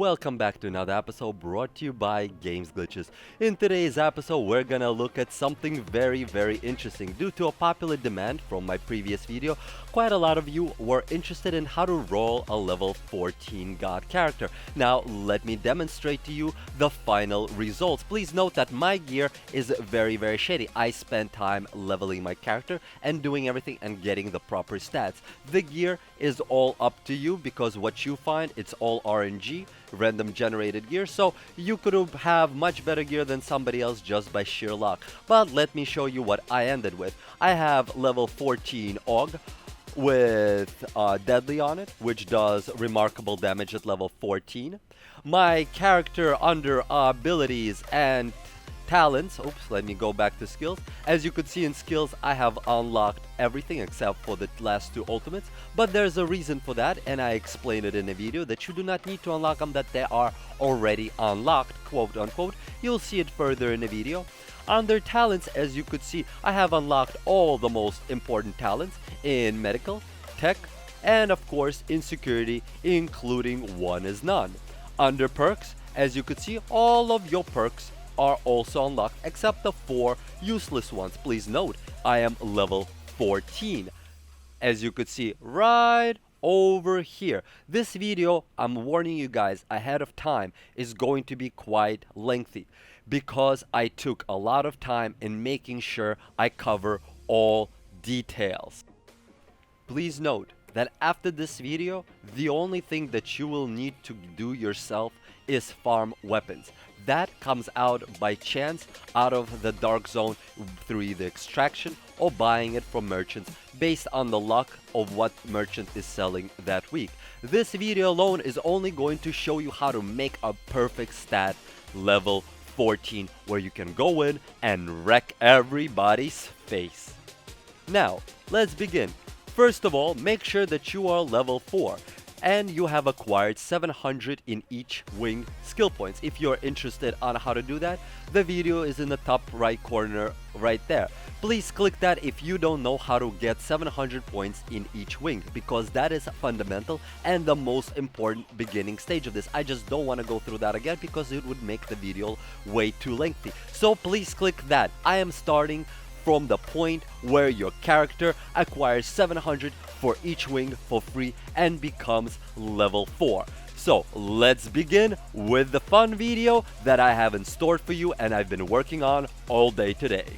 welcome back to another episode brought to you by Games Glitches. In today's episode, we're gonna look at something very interesting. Due to a popular demand from my previous video, quite a lot of you were interested in how to roll a level 14 god character. Now, let me demonstrate to you the final results. Please note that my gear is very shady. I spent time leveling my character and doing everything and getting the proper stats. The gear is all up to you because what you find, it's all RNG, random generated gear, so you could have much better gear than somebody else just by sheer luck. But let me show you what I ended with. I have level 14 AUG with Deadly on it, which does remarkable damage at level 14. My character under abilities and talents, let me go back to skills. As you could see in skills, I have unlocked everything except for the last two ultimates, but there's a reason for that, and I explained it in a video that you do not need to unlock them, that they are already unlocked, quote unquote. You'll see it further in the video. Under talents, as you could see, I have unlocked all the most important talents in medical, tech, and of course in security, including one is none. Under perks, as you could see, all of your perks are also unlocked except the 4 useless ones. Please note, I am level 14. As you could see right over here. This video, I'm warning you guys ahead of time, is going to be quite lengthy because I took a lot of time in making sure I cover all details. Please note that after this video, the only thing that you will need to do yourself is farm weapons. That comes out by chance out of the dark zone through either extraction or buying it from merchants based on the luck of what merchant is selling that week. This video alone is only going to show you how to make a perfect stat level 14 where you can go in and wreck everybody's face. Now, let's begin. First of all, make sure that you are level 4 and you have acquired 700 in each wing skill points. If you're interested on how to do that, the video is in the top right corner right there. Please click that if you don't know how to get 700 points in each wing, because that is fundamental and the most important beginning stage of this. I just don't want to go through that again because it would make the video way too lengthy. So please click that. I am starting from the point where your character acquires 700 for each wing for free and becomes level 4. So let's begin with the fun video that I have in store for you and I've been working on all day today.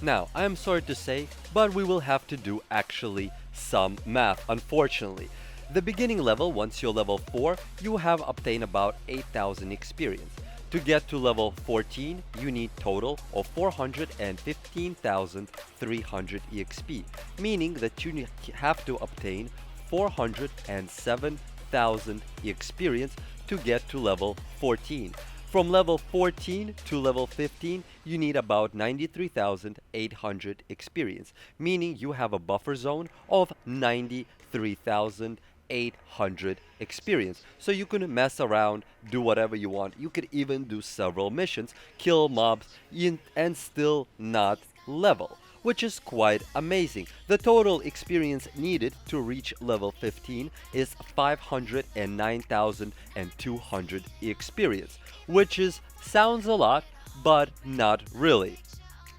Now, I am sorry to say, but we will have to do actually some math, unfortunately. The beginning level, once you're level 4, you have obtained about 8,000 experience. To get to level 14, you need total of 415,300 EXP, meaning that you have to obtain 407,000 experience to get to level 14. From level 14 to level 15, you need about 93,800 experience, meaning you have a buffer zone of 93,800 experience. So you can mess around, do whatever you want. You could even do several missions, kill mobs, and still not level, which is quite amazing. The total experience needed to reach level 15 is 509,200 experience, which sounds a lot, but not really.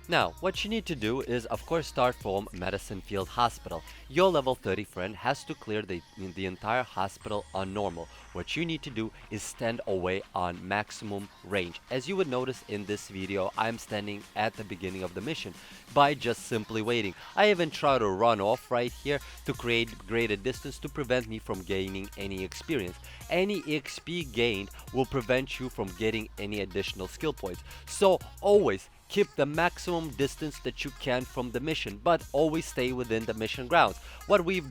Now, what you need to do is, of course, start from Medicine Field Hospital. Your level 30 friend has to clear the entire hospital on normal. What you need to do is stand away on maximum range. As you would notice in this video, I'm standing at the beginning of the mission by just simply waiting. I even try to run off right here to create greater distance to prevent me from gaining any experience. Any XP gained will prevent you from getting any additional skill points. So always keep the maximum distance that you can from the mission, but always stay within the mission grounds. What we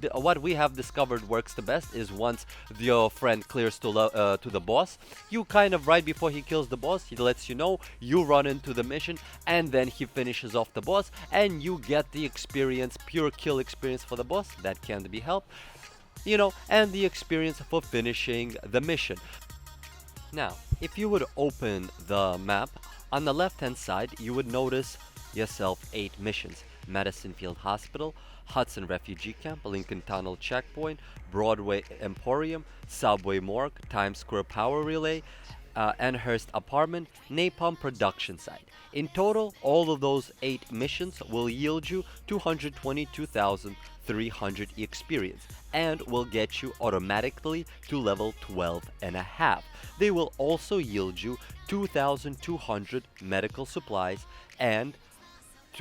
have discovered works the best is once your friend clears to the boss, you kind of right before he kills the boss, he lets you know, you run into the mission, and then he finishes off the boss, and you get the experience, pure kill experience for the boss, that can be helped, and the experience for finishing the mission. Now, if you would open the map, on the left hand side, you would notice yourself 8 missions. Madison Field Hospital, Hudson Refugee Camp, Lincoln Tunnel Checkpoint, Broadway Emporium, Subway Morgue, Times Square Power Relay, Amherst Apartment, Napalm Production Site. In total, all of those 8 missions will yield you 222,300 experience and will get you automatically to level 12 and a half. They will also yield you 2,200 medical supplies and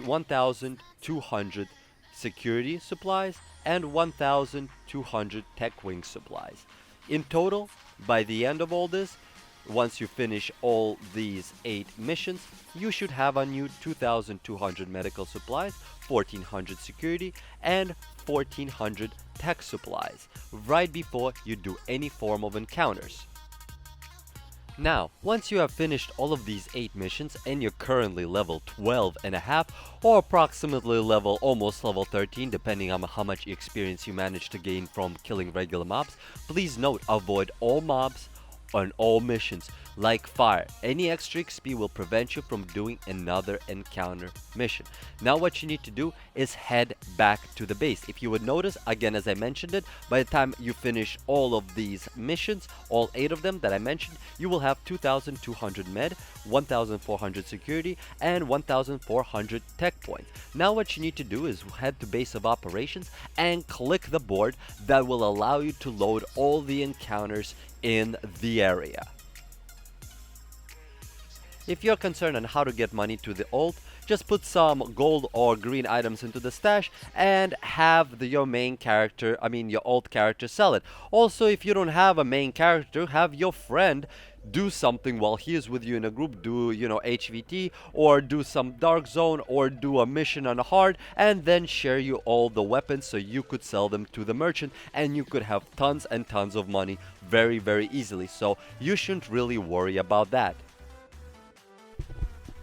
1,200 security supplies and 1,200 tech wing supplies. In total, by the end of all this, once you finish all these 8 missions, you should have on you 2,200 medical supplies, 1,400 security, and 1,400 tech supplies, right before you do any form of encounters. Now, once you have finished all of these 8 missions and you're currently level 12 and a half, or approximately almost level 13 depending on how much experience you manage to gain from killing regular mobs, please note, avoid all mobs on all missions, like fire. Any extra XP will prevent you from doing another encounter mission. Now what you need to do is head back to the base. If you would notice, again as I mentioned it, by the time you finish all of these missions, all 8 of them that I mentioned, you will have 2,200 med, 1,400 security, and 1,400 tech points. Now what you need to do is head to base of operations and click the board that will allow you to load all the encounters in the area. If you're concerned on how to get money to the ult, just put some gold or green items into the stash and have your ult character sell it. Also, if you don't have a main character, have your friend do something while he is with you in a group, do HVT or do some dark zone or do a mission on hard, and then share you all the weapons so you could sell them to the merchant and you could have tons and tons of money very easily. So you shouldn't really worry about that.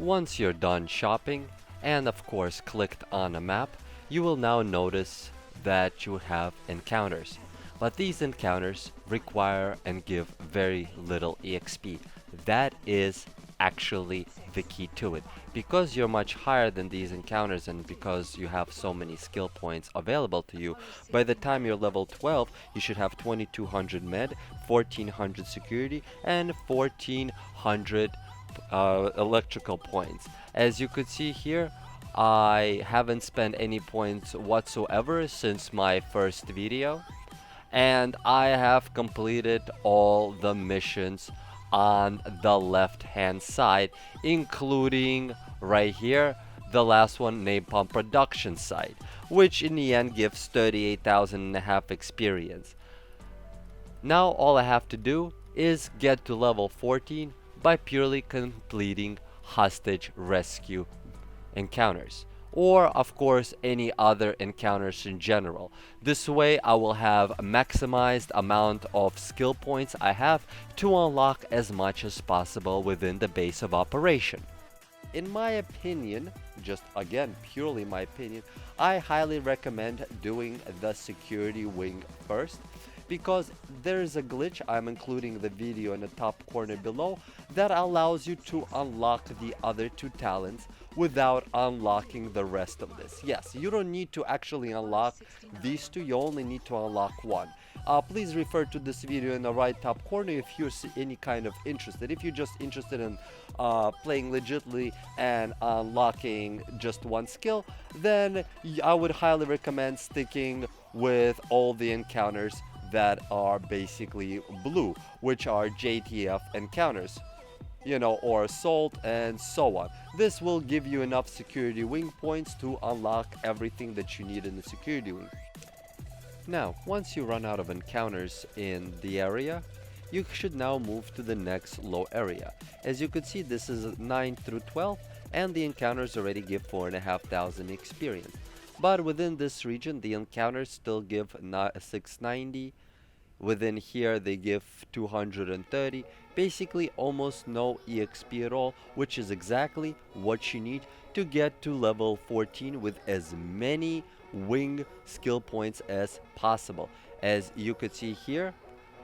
Once you're done shopping and of course clicked on a map, you will now notice that you have encounters. But these encounters require and give very little EXP. That is actually the key to it. Because you're much higher than these encounters and because you have so many skill points available to you, by the time you're level 12, you should have 2,200 med, 1,400 security, and 1,400 electrical points. As you could see here, I haven't spent any points whatsoever since my first video, and I have completed all the missions on the left hand side, including right here the last one, Napalm Production Site, which in the end gives 38,000 and a half experience. Now all I have to do is get to level 14 by purely completing hostage rescue encounters, or of course any other encounters in general. This way I will have a maximized amount of skill points I have to unlock as much as possible within the base of operation. In my opinion, just again purely my opinion, I highly recommend doing the security wing first, because there is a glitch, I'm including the video in the top corner below, that allows you to unlock the other 2 talents without unlocking the rest of this. Yes, you don't need to actually unlock these 2, you only need to unlock 1. Please refer to this video in the right top corner if you're any kind of interested. If you're just interested in playing legitly and unlocking just 1 skill, then I would highly recommend sticking with all the encounters that are basically blue, which are JTF encounters, or assault and so on. This will give you enough security wing points to unlock everything that you need in the security wing. Now, once you run out of encounters in the area, you should now move to the next low area. As you could see, this is 9 through 12, and the encounters already give 4,500 experience. But within this region, the encounters still give 690. Within here, they give 230. Basically, almost no EXP at all, which is exactly what you need to get to level 14 with as many wing skill points as possible. As you could see here,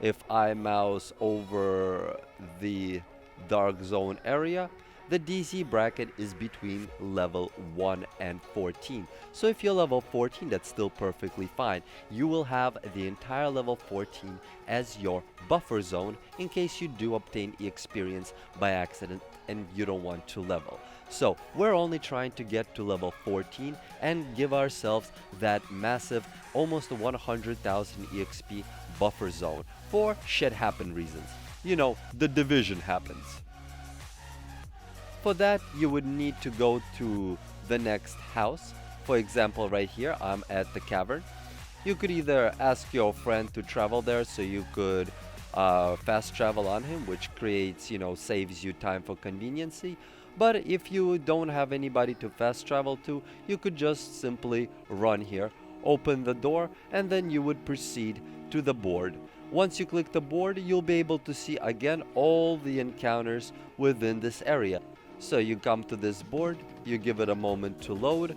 if I mouse over the dark zone area, The DC bracket is between level 1 and 14. So if you're level 14, that's still perfectly fine. You will have the entire level 14 as your buffer zone in case you do obtain experience by accident and you don't want to level. So we're only trying to get to level 14 and give ourselves that massive almost 100,000 EXP buffer zone for shit happen reasons. You know, the division happens. For that, you would need to go to the next house. For example, right here, I'm at the cavern. You could either ask your friend to travel there so you could fast travel on him, which creates, saves you time for conveniency. But if you don't have anybody to fast travel to, you could just simply run here, open the door, and then you would proceed to the board. Once you click the board, you'll be able to see again all the encounters within this area. So you come to this board, you give it a moment to load,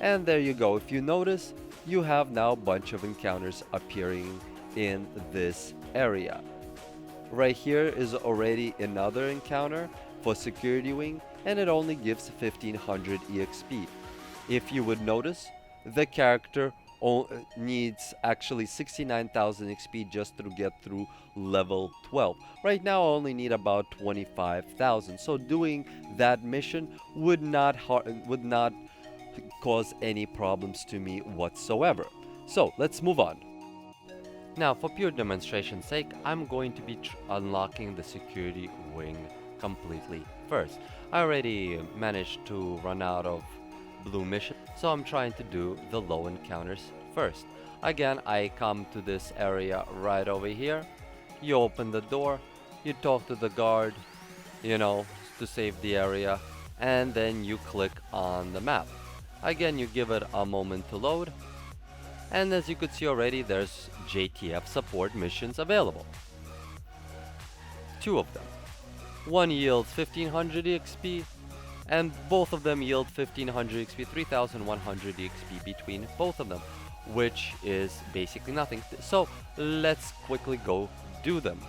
and there you go. If you notice, you have now a bunch of encounters appearing in this area. Right here is already another encounter for Security Wing, and it only gives 1500 EXP. If you would notice, the character needs actually 69,000 XP just to get through level 12. Right now I only need about 25,000. So doing that mission would not cause any problems to me whatsoever. So let's move on. Now, for pure demonstration's sake, I'm going to be unlocking the Security Wing completely first. I already managed to run out of blue mission, so I'm trying to do the low encounters first. Again, I come to this area right over here. You open the door, you talk to the guard, to save the area, and then you click on the map. Again, you give it a moment to load, and as you could see already, there's JTF support missions available. 2 of them. One yields 1500 EXP, and both of them yield 1500 XP, 3100 XP between both of them, which is basically nothing. So let's quickly go do them.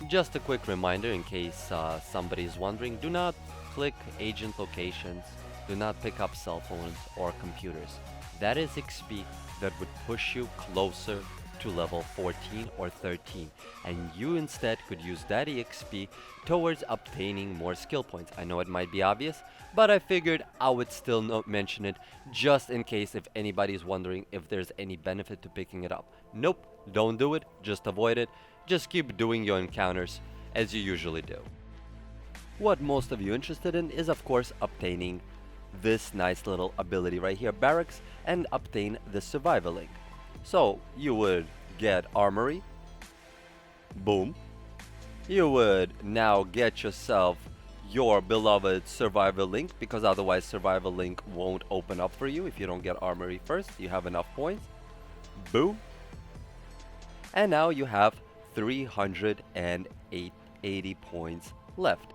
Just a quick reminder in case somebody is wondering, do not click agent locations, do not pick up cell phones or computers. That is XP that would push you closer to level 14 or 13, and you instead could use that EXP towards obtaining more skill points. I know it might be obvious, but I figured I would still mention it just in case if anybody is wondering if there's any benefit to picking it up. Nope, don't do it, just avoid it, just keep doing your encounters as you usually do. What most of you interested in is of course obtaining this nice little ability right here, Barracks, and obtain the Survival Link. So you would get Armory, boom. You would now get yourself your beloved Survival Link, because otherwise Survival Link won't open up for you if you don't get Armory first. You have enough points, boom. And now you have 380 points left.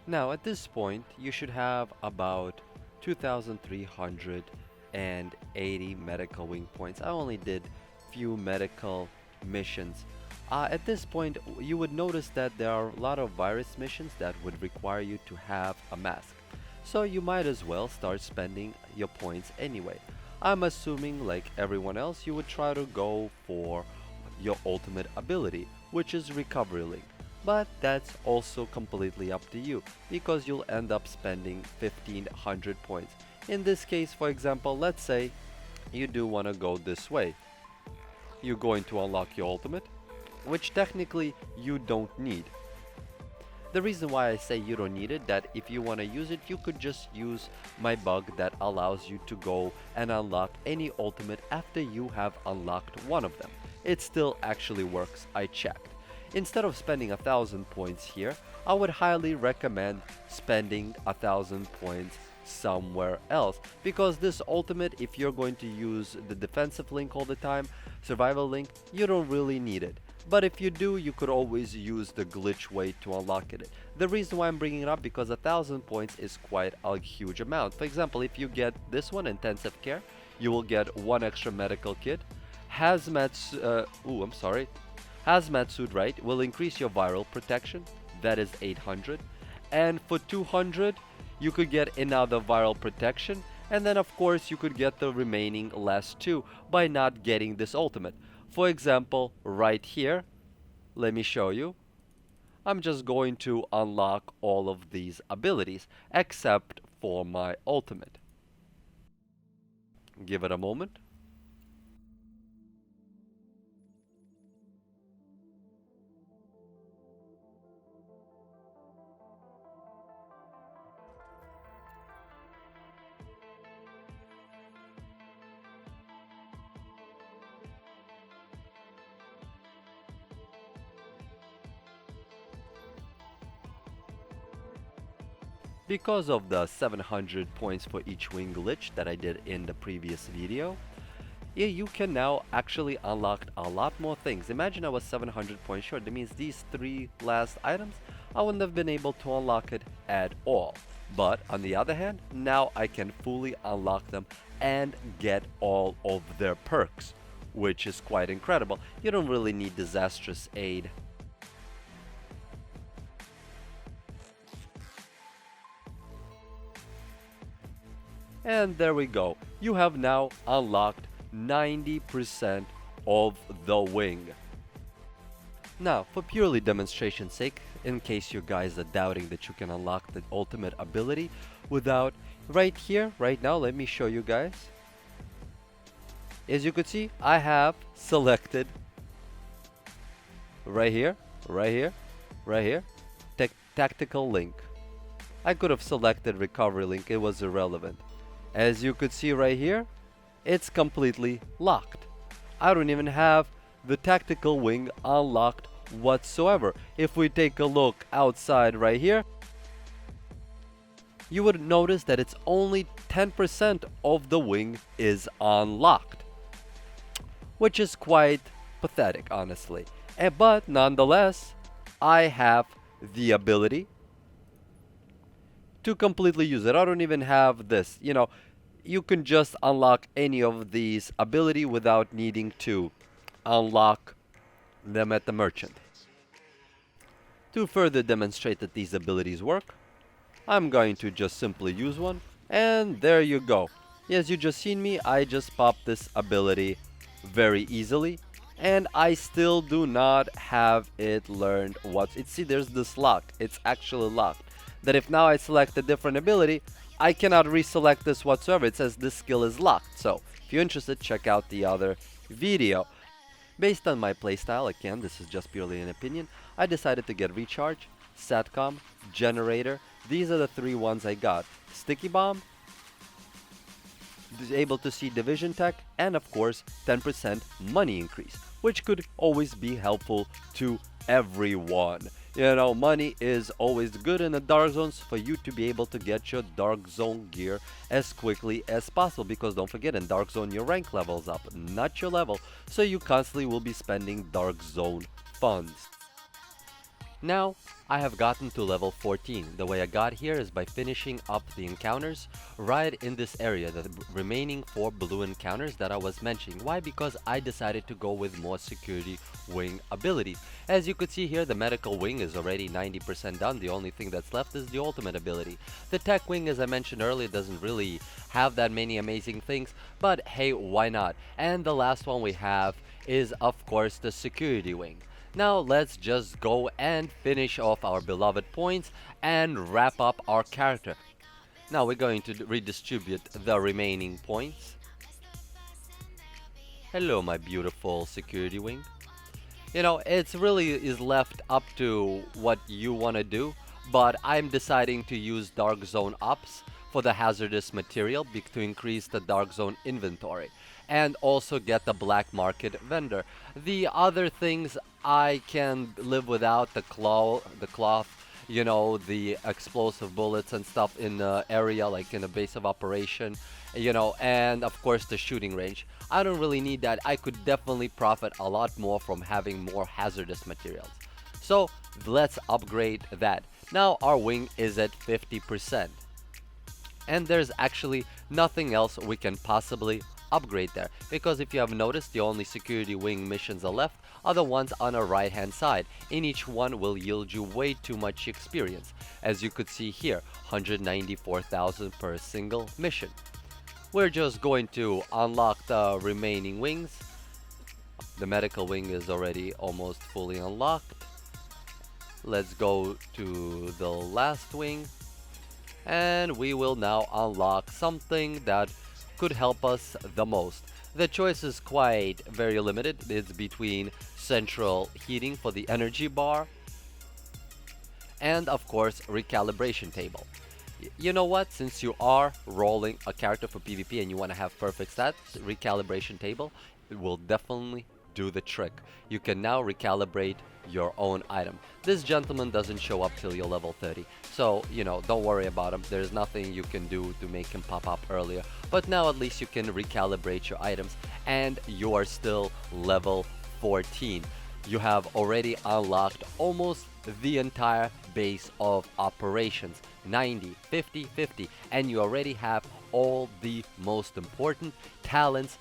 Now at this point you should have about 2,380 medical wing points. I only did few medical missions. At this point you would notice that there are a lot of virus missions that would require you to have a mask. So you might as well start spending your points anyway. I'm assuming like everyone else you would try to go for your ultimate ability, which is Recovery Link. But that's also completely up to you, because you'll end up spending 1500 points. In this case, for example, let's say you do want to go this way. You're going to unlock your ultimate, which technically you don't need. The reason why I say you don't need it, that if you want to use it, you could just use my bug that allows you to go and unlock any ultimate after you have unlocked one of them. It still actually works, I checked. Instead of spending 1,000 points here, I would highly recommend spending 1,000 points somewhere else, because this ultimate, if you're going to use the defensive link all the time, survival link, you don't really need it. But if you do, you could always use the glitch way to unlock it. The reason why I'm bringing it up, because 1,000 points is quite a huge amount. For example, if you get this one, intensive care, hazmat Hazmat suit, right, will increase your viral protection. That is 800. And for 200, you could get another viral protection. And then, of course, you could get the remaining last two by not getting this ultimate. For example, right here, let me show you. I'm just going to unlock all of these abilities except for my ultimate. Give it a moment. Because of the 700 points for each wing glitch that I did in the previous video, yeah, you can now actually unlock a lot more things. Imagine I was 700 points short. That means these three last items, I wouldn't have been able to unlock it at all. But on the other hand, now I can fully unlock them and get all of their perks, which is quite incredible. You don't really need disastrous aid. And there we go. You have now unlocked 90% of the wing. Now, for purely demonstration's sake, in case you guys are doubting that you can unlock the ultimate ability without, right here, right now, let me show you guys. As you could see, I have selected right here, right here, right here, tactical link. I could have selected recovery link, it was irrelevant. As you could see right here, it's completely locked. I don't even have the tactical wing unlocked whatsoever. If we take a look outside right here, you would notice that it's only 10% of the wing is unlocked, which is quite pathetic, honestly. But nonetheless, I have the ability to completely use it. I don't even have this. You know, you can just unlock any of these ability without needing to unlock them at the merchant. To further demonstrate that these abilities work, I'm going to just simply use one, and there you go. As you just seen me, I just popped this ability very easily, and I still do not have it learned see, there's this lock. It's actually locked. That if now I select a different ability, I cannot reselect this whatsoever. It says this skill is locked. So if you're interested, check out the other video. Based on my playstyle, again, this is just purely an opinion, I decided to get Recharge, Satcom, Generator. These are the three ones I got. Sticky Bomb, able to see Division Tech, and of course 10% money increase, which could always be helpful to everyone. You know, money is always good in the Dark Zones for you to be able to get your Dark Zone gear as quickly as possible, because don't forget, in Dark Zone your rank levels up, not your level, so you constantly will be spending Dark Zone funds. Now, I have gotten to level 14. The way I got here is by finishing up the encounters right in this area, the remaining 4 blue encounters that I was mentioning. Why? Because I decided to go with more security wing abilities. As you could see here, the medical wing is already 90% done. The only thing that's left is the ultimate ability. The tech wing, as I mentioned earlier, doesn't really have that many amazing things, but hey, why not? And the last one we have is, of course, the security wing. Now let's just go and finish off our beloved points and wrap up our character. Now we're going to redistribute the remaining points. Hello, my beautiful security wing. You know, it's really is left up to what you want to do, but I'm deciding to use Dark Zone Ops for the hazardous material to increase the Dark Zone inventory and also get the black market vendor. The other things I can live without, the cloth, you know, the explosive bullets and stuff in the area, like in the base of operation, you know, and of course the shooting range. I don't really need that. I could definitely profit a lot more from having more hazardous materials. So let's upgrade that. Now our wing is at 50%. And there's actually nothing else we can possibly upgrade there. Because if you have noticed, the only security wing missions are left are the ones on the right hand side, and each one will yield you way too much experience. As you could see here, 194,000 per single mission. We're just going to unlock the remaining wings. The medical wing is already almost fully unlocked. Let's go to the last wing, and we will now unlock something that could help us the most. The choice is quite very limited. It's between central heating for the energy bar and of course recalibration table. You know what? Since you are rolling a character for PvP and you want to have perfect stats, recalibration table will definitely do the trick. You can now recalibrate your own item. This gentleman doesn't show up till you're level 30, so don't worry about him. There's nothing you can do to make him pop up earlier, but now at least you can recalibrate your items, and you are still level 14. You have already unlocked almost the entire base of operations, 90, 50, 50, and you already have all the most important talents.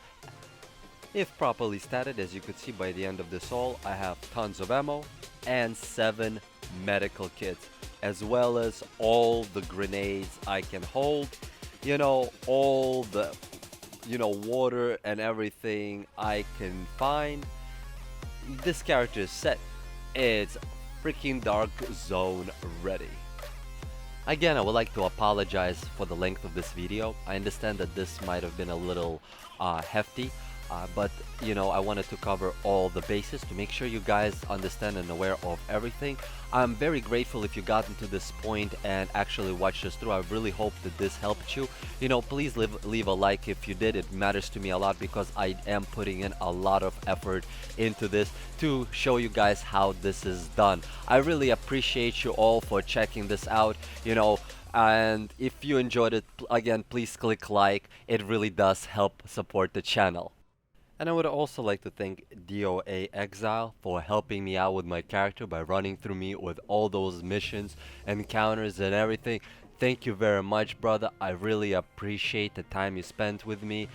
If properly statted, as you could see by the end of this all, I have tons of ammo and 7 medical kits, as well as all the grenades I can hold, all the, water and everything I can find. This character is set. It's freaking Dark Zone ready. Again, I would like to apologize for the length of this video. I understand that this might have been a little hefty, but I wanted to cover all the bases to make sure you guys understand and aware of everything. I'm very grateful if you got into this point and actually watched this through. I really hope that this helped you. Please leave a like if you did. It matters to me a lot because I am putting in a lot of effort into this to show you guys how this is done. I really appreciate you all for checking this out, and if you enjoyed it, again, please click like. It really does help support the channel. And I would also like to thank DOA Exile for helping me out with my character by running through me with all those missions, encounters, and everything. Thank you very much, brother. I really appreciate the time you spent with me.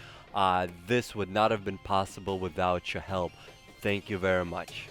This would not have been possible without your help. Thank you very much.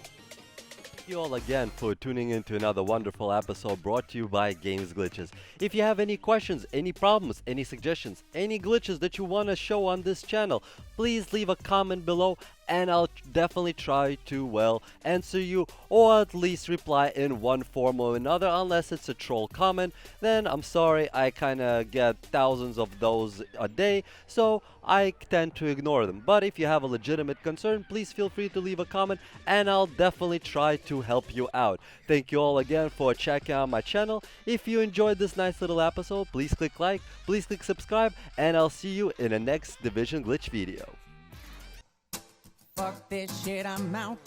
Thank you all again for tuning in to another wonderful episode brought to you by Games Glitches. If you have any questions, any problems, any suggestions, any glitches that you want to show on this channel, please leave a comment below and I'll definitely try to, answer you or at least reply in one form or another. Unless it's a troll comment, then I'm sorry, I kinda get thousands of those a day, so I tend to ignore them. But if you have a legitimate concern, please feel free to leave a comment and I'll definitely try to help you out. Thank you all again for checking out my channel. If you enjoyed this nice little episode, please click like, please click subscribe, and I'll see you in the next Division Glitch video. Fuck this shit, I'm out.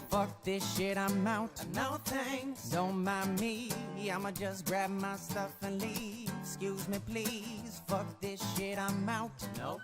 Fuck this shit, I'm out. No thanks. Don't mind me. I'ma just grab my stuff and leave. Excuse me, please. Fuck this shit, I'm out. Nope.